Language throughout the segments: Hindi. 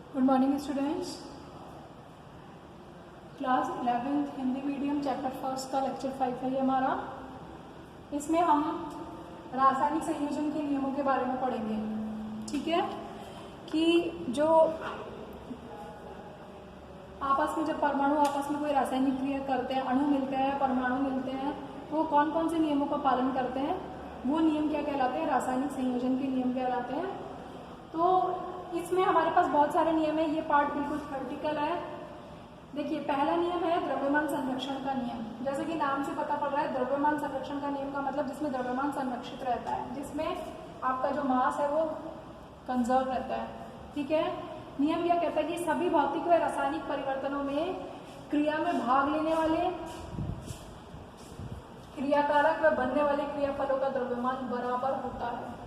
Good morning students. Class 11th Hindi medium chapter first का लेक्चर 5 है ये हमारा। इसमें हम रासायनिक संयोजन के नियमों के बारे में पढ़ेंगे। ठीक है कि जो आपस में जब परमाणु आपस में कोई रासायनिक क्रिया करते हैं, अणु मिलते हैं, परमाणु मिलते हैं, तो वो कौन कौन से नियमों का पालन करते हैं, वो नियम क्या कहलाते हैं? रासायनिक संयोजन के नियम कहलाते हैं। तो इसमें हमारे पास बहुत सारे नियम है। ये पार्ट बिल्कुल थ्योरेटिकल है। देखिए, पहला नियम है द्रव्यमान संरक्षण का नियम। जैसे कि नाम से पता पड़ रहा है, द्रव्यमान संरक्षण का नियम का मतलब जिसमें द्रव्यमान संरक्षित रहता है, जिसमें आपका जो मास है वो कंजर्व रहता है। ठीक है। नियम यह कहता है कि सभी भौतिक व रासायनिक परिवर्तनों में क्रिया में भाग लेने वाले क्रियाकारक व बनने वाले क्रियाफलों का द्रव्यमान बराबर होता है।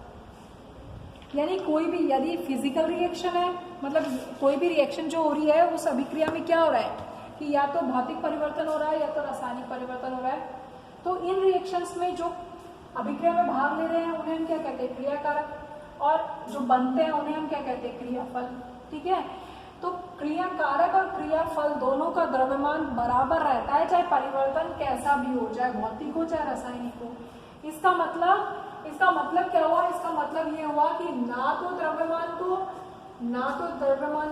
यानी कोई भी, यदि फिजिकल रिएक्शन है, मतलब कोई भी रिएक्शन जो हो रही है उस अभिक्रिया में क्या हो रहा है कि या तो भौतिक परिवर्तन हो रहा है या तो रासायनिक परिवर्तन हो रहा है। तो इन रिएक्शंस में जो अभिक्रिया में भाग ले रहे हैं उन्हें हम क्या कहते हैं? क्रियाकारक। और जो बनते हैं उन्हें हम क्या कहते हैं? क्रियाफल। ठीक है। तो क्रियाकारक और क्रियाफल दोनों का द्रव्यमान बराबर रहता है, चाहे परिवर्तन कैसा भी हो, चाहे भौतिक हो चाहे रासायनिक हो। इसका मतलब क्या हुआ? इसका मतलब ये हुआ कि ना तो द्रव्यमान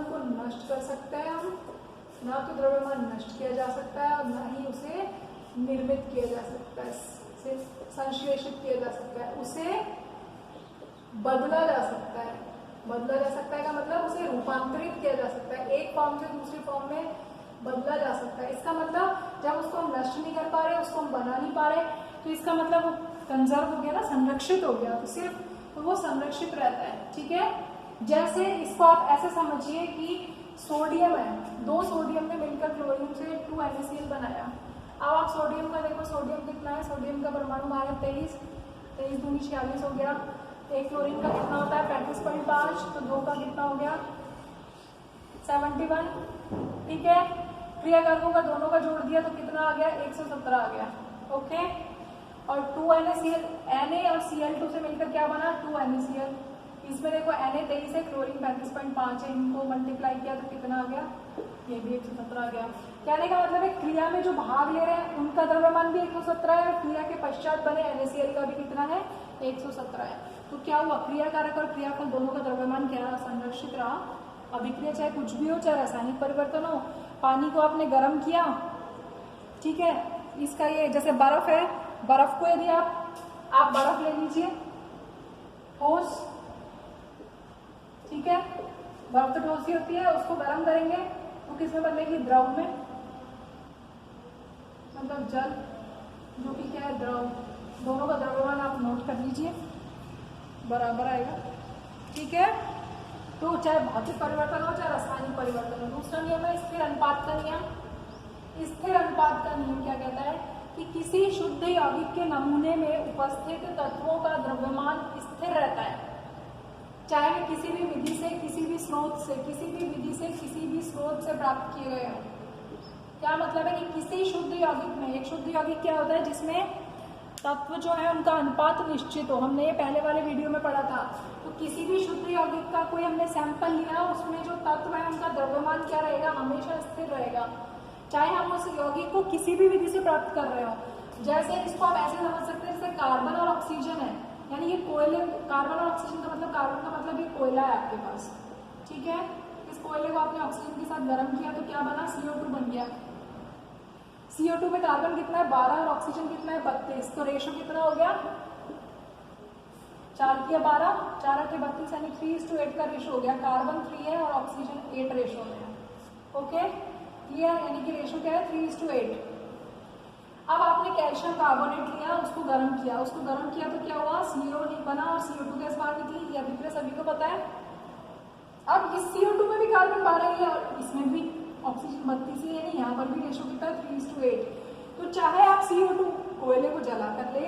को नष्ट कर सकते हैं हम, ना तो द्रव्यमान नष्ट किया जा सकता है और ना ही उसे निर्मित किया जा सकता है, संश्लेषित किया जा सकता है, उसे बदला जा सकता है। बदला जा सकता है का मतलब उसे रूपांतरित किया जा सकता है, एक फॉर्म से दूसरी फॉर्म में बदला जा सकता है। इसका मतलब जब उसको हम नष्ट नहीं कर पा रहे, उसको हम बना नहीं पा रहे, तो इसका मतलब वो कंजर्व हो गया ना, संरक्षित हो गया। तो सिर्फ तो वो संरक्षित रहता है। ठीक है। जैसे इसको आप ऐसे समझिए कि सोडियम है, दो सोडियम ने मिलकर क्लोरीन से 2NaCl बनाया। अब आप सोडियम का देखो, सोडियम कितना है? सोडियम का परमाणु हमारा 23 दूनी 46 हो गया। एक क्लोरीन का कितना होता है? 35.5। तो दो का कितना हो गया? 71। ठीक है। क्रियाकारकों का दोनों का जोड़ दिया तो कितना आ गया? 117 आ गया। ओके। और 2NaCl, Na और Cl2 से मिलकर क्या बना? 2NaCl। इसमें देखो Na 23 है, क्लोरीन 35.5 है, इनको मल्टीप्लाई किया तो कितना आ गया? ये भी 117 आ गया। कहने का मतलब है क्रिया में जो भाग ले रहे हैं उनका द्रव्यमान भी 117 है और क्रिया के पश्चात बने NaCl का भी कितना है? 117 है। तो क्या हुआ? क्रियाकारक और क्रियाफल दोनों का द्रव्यमान क्या? संरक्षित रहा। अभिक्रिया चाहे कुछ भी हो, चाहे रासायनिक परिवर्तन हो, पानी को आपने गर्म किया, ठीक है, इसका ये जैसे बर्फ है, बर्फ को यदि आप बर्फ ले लीजिए, ठोस, ठीक है, बर्फ तो ठोस ही होती है, उसको गर्म करेंगे तो किसमें बदलेगी? द्रव में, मतलब जल, जो कि क्या है? द्रव। दोनों का द्रव्यमान आप नोट कर लीजिए, बराबर आएगा। ठीक है। तो चाहे भौतिक परिवर्तन हो चाहे रासायनिक परिवर्तन हो। दूसरा नियम है स्थिर अनुपात का नियम। स्थिर अनुपात का नियम क्या कहता है कि किसी शुद्ध यौगिक के नमूने में उपस्थित तत्वों का द्रव्यमान स्थिर रहता है, चाहे वे किसी भी विधि से, किसी भी स्रोत से, किसी भी स्रोत से प्राप्त किए गए हों। क्या मतलब है कि किसी शुद्ध यौगिक में, एक शुद्ध यौगिक क्या होता है? जिसमें तत्व जो है उनका अनुपात निश्चित हो। हमने ये पहले वाले वीडियो में पढ़ा था। तो किसी भी शुद्ध यौगिक का कोई हमने सैंपल लिया, उसमें जो तत्व है उनका द्रव्यमान क्या रहेगा? हमेशा स्थिर रहेगा, चाहे हम उस यौगिक को किसी भी विधि से प्राप्त कर रहे हो। जैसे इसको आप ऐसे समझ सकते हैं, जैसे कार्बन और ऑक्सीजन है, यानी ये कोयले, कार्बन और ऑक्सीजन का मतलब, कार्बन का मतलब ये कोयला है आपके पास। ठीक है। इस कोयले को आपने ऑक्सीजन के साथ गर्म किया तो क्या बना? CO2 बन गया। CO2 में कार्बन कितना है? 12 और ऑक्सीजन कितना है? 32। तो रेशो कितना हो गया? 4 किया 12, 4 8 32, यानी 3:8 का रेशो हो गया। कार्बन 3 है और ऑक्सीजन 8 रेशो में है। Okay, clear? यानी कि रेशो क्या है? 3:8। अब आपने कैल्शियम कार्बोनेट लिया, उसको गर्म किया, तो क्या हुआ? CO बना और CO2 गैस बाहर निकली। यह अभिक्रिया सभी को पता है। अब इस CO2 में भी कार्बन 12 है और इसमें भी ऑक्सीजन 32 है, यानी यहाँ पर भी रेशो कितना है? 3:8। तो चाहे आप CO2 कोयले को जला कर ले,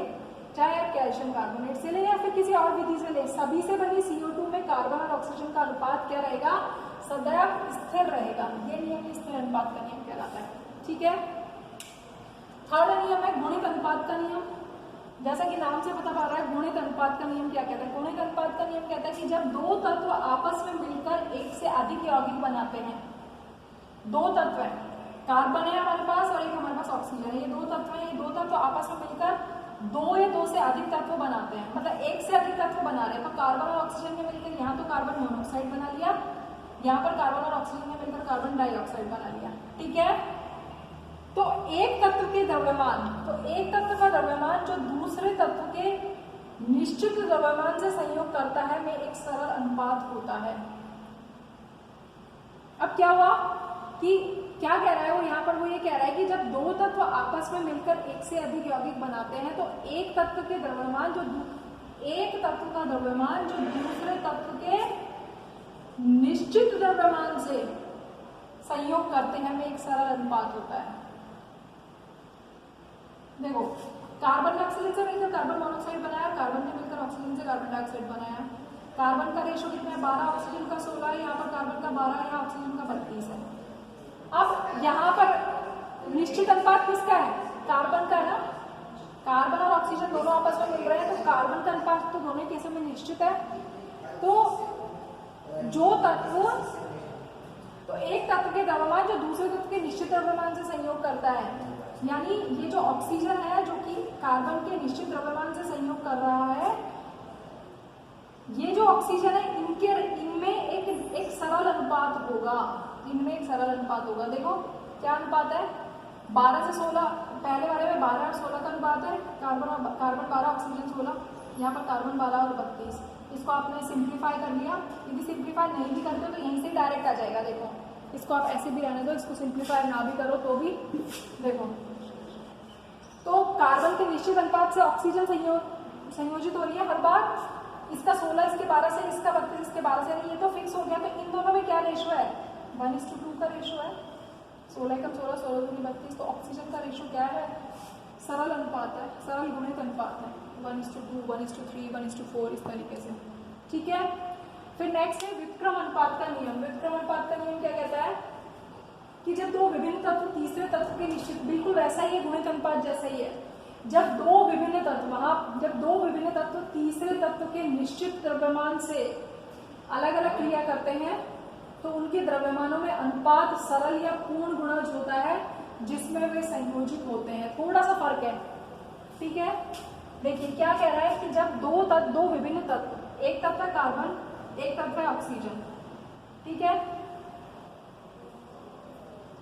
चाहे आप कैल्शियम कार्बोनेट से ले या फिर किसी और विधि से ले, सभी से बनी CO2 में कार्बन और ऑक्सीजन का अनुपात क्या रहेगा? सदैव स्थिर रहेगा। ये नियम स्थिर अनुपात का नियम कहलाता है। ठीक है। थर्ड नियम है गुणित अनुपात का नियम। जैसा कि नाम से पता पड़ रहा है, गुणित अनुपात का नियम क्या कहता है? गुणित अनुपात का नियम कहता है कि जब दो तत्व आपस में मिलकर एक से अधिक यौगिक बनाते हैं, दो तत्व है, कार्बन है हमारे पास और एक हमारे पास ऑक्सीजन है, ये दो तत्व है, ये दो तत्व आपस में मिलकर दो या दो से अधिक तत्व बनाते हैं, मतलब एक से अधिक तत्व बना रहे हैं। तो कार्बन और ऑक्सीजन ने मिलकर यहाँ तो कार्बन मोनोऑक्साइड बना लिया, यहाँ पर कार्बन और ऑक्सीजन ने मिलकर कार्बन डाइऑक्साइड बना लिया, ठीक है। तो एक तत्व के द्रव्यमान, तो एक तत्व का द्रव्यमान जो दूसरे तत्व के निश्चित द्रव्यमान से संयोग करता है में एक सरल अनुपात होता है। अब क्या हुआ कि क्या कह रहा है वो, यहाँ पर वो ये कह रहा है कि जब दो तत्व आपस में मिलकर एक से अधिक यौगिक बनाते हैं तो एक तत्व के द्रव्यमान जो एक तत्व का द्रव्यमान जो दूसरे तत्व के निश्चित द्रव्यमान से संयोग करते हैं में एक सरल अनुपात होता है। देखो, कार्बन ने ऑक्सीजन से मिलकर कार्बन मोनोऑक्साइड बनाया, कार्बन ने मिलकर ऑक्सीजन से कार्बन डाइऑक्साइड बनाया। कार्बन का रेशो कितना है? 12, ऑक्सीजन का 16 है, यहाँ पर कार्बन का 12 है, यहाँ ऑक्सीजन का 32 है। अब यहाँ पर निश्चित अनुपात किसका है? कार्बन का है ना। कार्बन और ऑक्सीजन दोनों आपस में मिल रहे हैं तो कार्बन का अनुपात तो दोनों केसों में निश्चित है। तो जो तत्व, तो एक तत्व के द्रव्यमान जो दूसरे तत्व के निश्चित द्रव्यमान से संयोग करता है, यानी ये जो ऑक्सीजन है जो कि कार्बन के निश्चित द्रव्यमान से संयोग कर रहा है, ये जो ऑक्सीजन है इनमें एक सरल अनुपात होगा, इनमें एक सरल अनुपात होगा। देखो क्या अनुपात है? 12 से 16, पहले वाले में 12 और 16 का अनुपात है, कार्बन 12 ऑक्सीजन 16, यहाँ पर कार्बन 12 और 32। इसको आपने सिंप्लीफाई कर लिया, यदि सिंप्लीफाई नहीं भी करते हो तो यहीं से डायरेक्ट आ जाएगा। देखो इसको आप ऐसे भी रहने दो, इसको सिंप्लीफाई ना भी करो तो भी। देखो तो कार्बन के निश्चित अनुपात से ऑक्सीजन संयोजित हो रही है हर बार। इसका 16 इसके 12 से, इसका 32 इसके 12 से, ये तो फिक्स हो गया। तो इन दोनों में क्या रेशो है? 1:2 का रेशो है। 16 कम 16, 16 दूनी 32। तो ऑक्सीजन का रेशो क्या है? सरल अनुपात है, सरल गुणित अनुपात है, 1:2, 1:3, 1:4 इस तरीके से, ठीक है। फिर नेक्स्ट है व्युत्क्रम अनुपात का नियम। व्युत्क्रम अनुपात का नियम क्या कहता है कि जब दो विभिन्न तत्व तीसरे तत्व के निश्चित, बिल्कुल वैसा ही है, गुणित अनुपात जैसा ही है। जब दो विभिन्न तत्व तीसरे तत्व के निश्चित द्रव्यमान से अलग अलग क्रिया करते हैं तो उनके द्रव्यमानों में अनुपात सरल या पूर्ण गुणज होता है जिसमें वे संयोजित होते हैं। थोड़ा सा फर्क है, ठीक है। देखिए क्या कह रहा है कि जब दो विभिन्न तत्व, एक तत्व है कार्बन, एक तत्व है ऑक्सीजन, ठीक है।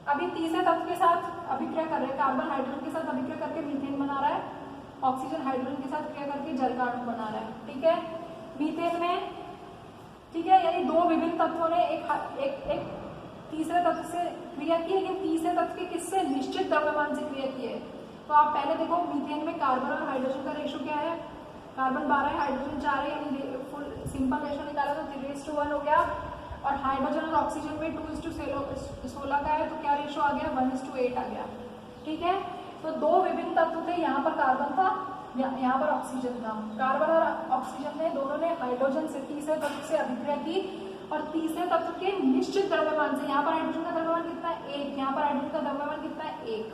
अभी तीसरे तत्व के साथ अभिक्रिया कर रहे हैं, कार्बन हाइड्रोजन के साथ अभिक्रिया करके मीथेन बना रहा है, ऑक्सीजन हाइड्रोजन के साथ क्रिया करके जल का अणु बना रहा है, ठीक है। मीथेन में, ठीक है, यानी दो विभिन्न तत्वों ने एक तीसरे तत्व से क्रिया की, लेकिन तीसरे तत्व के किससे? निश्चित द्रव्यमान से क्रिया की है। तो आप पहले देखो मीथेन में कार्बन और हाइड्रोजन का रेशो क्या है? कार्बन 12 है, हाइड्रोजन 4 है, यानी फुल सिंपल रेशो निकाला तो 3:1 हो गया। और हाइड्रोजन और ऑक्सीजन में 2:16 का है, तो क्या रेशो आ गया? 1:8 आ गया, ठीक है। तो दो विभिन्न तत्व थे, यहाँ पर कार्बन था, यहाँ पर ऑक्सीजन था। कार्बन और ऑक्सीजन ने दोनों ने हाइड्रोजन से तीसरे तत्व से अभिक्रिया की और तीसरे तत्व के निश्चित द्रव्यमान से, यहाँ पर हाइड्रोजन का द्रव्यमान कितना है? 1, यहाँ पर हाइड्रोजन का द्रव्यमान कितना है? 1,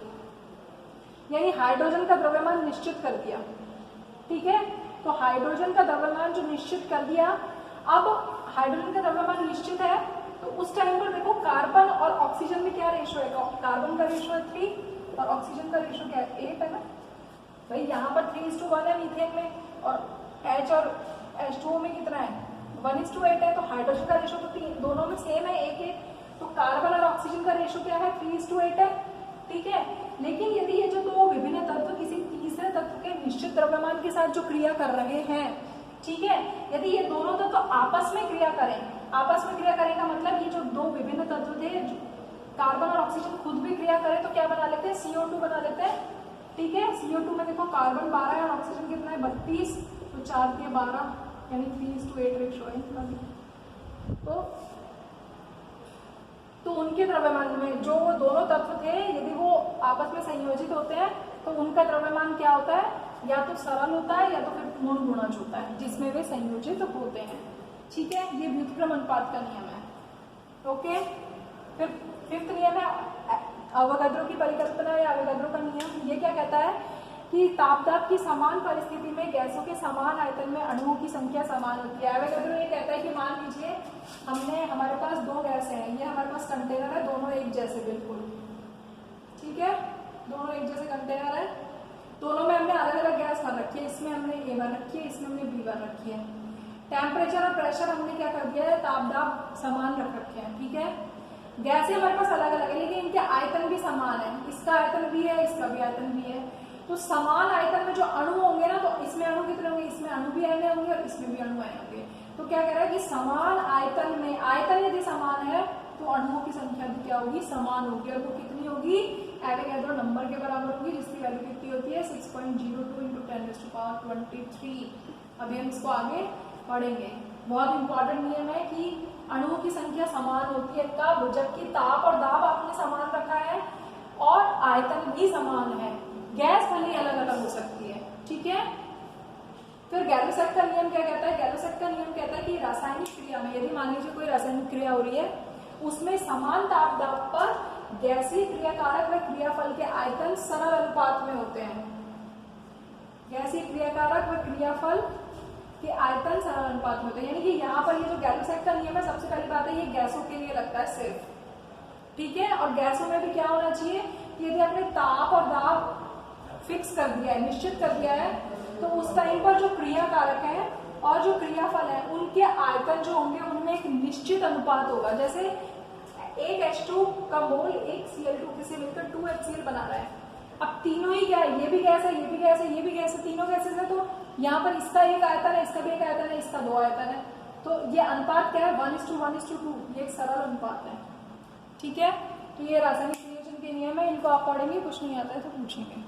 यानी हाइड्रोजन का द्रव्यमान निश्चित कर दिया, ठीक है। तो हाइड्रोजन का द्रव्यमान जो निश्चित कर दिया, अब हाइड्रोजन का द्रव्यमान निश्चित है तो उस टाइम पर देखो कार्बन और ऑक्सीजन में क्या रेशो है? कार्बन का रेशो है 3 और ऑक्सीजन का रेशो क्या है? 8 है ना भाई। यहाँ पर 3:1 है मीथेन में, और H और H2O में कितना है? 1:8 है। तो हाइड्रोजन का रेशो तो दोनों में सेम है, 1:1। तो कार्बन और ऑक्सीजन का रेशो क्या है? 3:8 है, ठीक है। लेकिन यदि ये जो दो विभिन्न तत्व किसी तीसरे तत्व के निश्चित द्रव्यमान के साथ जो क्रिया कर रहे हैं, ठीक है, यदि ये दोनों तत्व आपस में क्रिया करें, आपस में क्रिया करें का मतलब ये जो दो विभिन्न तत्व थे, कार्बन और ऑक्सीजन खुद भी क्रिया करें तो क्या बना लेते हैं? CO2 बना लेते हैं, ठीक है। CO2 में देखो कार्बन 12 है और ऑक्सीजन कितना है? 32, तो 4 के 12 यानी 3:8 रेशो है। तो उनके द्रव्यमान में जो वो दोनों तत्व थे, यदि वो आपस में संयोजित होते हैं तो उनका द्रव्यमान क्या होता है? या तो सरल होता है या तो फिर पूर्ण गुणज होता है जिसमें वे संयोजित होते हैं, ठीक है। ये व्युत्क्रम अनुपात का नियम है, ओके। फिर फिफ्थ नियम है अवोगाद्रो की परिकल्पना या अवोगाद्रो का नियम। ये क्या कहता है कि तापदाब की समान परिस्थिति में गैसों के समान आयतन में अणुओं की संख्या समान होती है। एवोगैड्रो ये कहता है कि मान लीजिए हमारे पास दो गैसें हैं, ये हमारे पास कंटेनर है, दोनों एक जैसे बिल्कुल, ठीक है, दोनों एक जैसे कंटेनर है, दोनों में हमने अलग अलग गैस भर रखी है, इसमें हमने A1 रखी है, इसमें हमने B1 रखी है। टेम्परेचर और प्रेशर हमने क्या कर दिया है, तापदाब समान रख रखे हैं, ठीक है। गैसें हमारे पास अलग अलग है लेकिन इनके आयतन भी समान है, इसका आयतन भी है, इसका भी आयतन भी है। तो समान आयतन में जो अणु होंगे ना, तो इसमें अणु कितने होंगे, इसमें अणु भी आए होंगे और इसमें भी अणु आए होंगे। तो क्या कह रहा है कि समान आयतन में, आयतन यदि समान है तो अणुओं की संख्या भी क्या होगी, समान होगी, और वो कितनी होगी, एवोगैड्रो नंबर के बराबर होगी, जिसकी वैल्यू कितनी होती है 6.02 × 10⁻23। अभी हम इसको आगे पढ़ेंगे। बहुत इंपॉर्टेंट नियम है कि अणुओं की संख्या समान होती है कब, जबकि ताप और दाब आपने समान रखा है और आयतन भी समान है, गैस भले अलग अलग हो सकती है, ठीक है। फिर गैलोसैक का नियम क्या कहता है, गैलोसैक का नियम कहता है कि रासायनिक क्रिया में यदि मान लीजिए कोई रासायनिक क्रिया हो रही है, उसमें समान ताप दाब पर गैसीय क्रियाकारक व क्रियाफल के आयतन सरल अनुपात में होते हैं। गैसीय क्रियाकारक व क्रियाफल के आयतन सरल अनुपात में होते हैं, यानी कि यहाँ पर ये जो गैलोसैक का नियम है, सबसे पहली बात है ये गैसों के लिए लगता है सिर्फ, ठीक है। और गैसों में भी क्या होना चाहिए, यदि आपने ताप और दाब फिक्स कर दिया है, निश्चित कर दिया है, तो उस टाइम पर जो क्रियाकारक है और जो क्रियाफल है उनके आयतन जो होंगे उनमें एक निश्चित अनुपात होगा। जैसे एक H2 का मोल एक Cl2 से मिलकर 2HCl बना रहा है। अब तीनों ही क्या है, ये भी गैस है, ये भी गैस है, ये भी गैस है, तीनों गैसेस है, तो यहाँ पर इसका एक आयतन है, इसका भी एक आयतन है, इसका दो आयतन है, तो ये अनुपात क्या है 1:1:2, ये एक सरल अनुपात है, ठीक है। तो ये रासायनिक संयोजन के नियम है, इनको आप पढ़ेंगे, कुछ नहीं आता है तो पूछेंगे।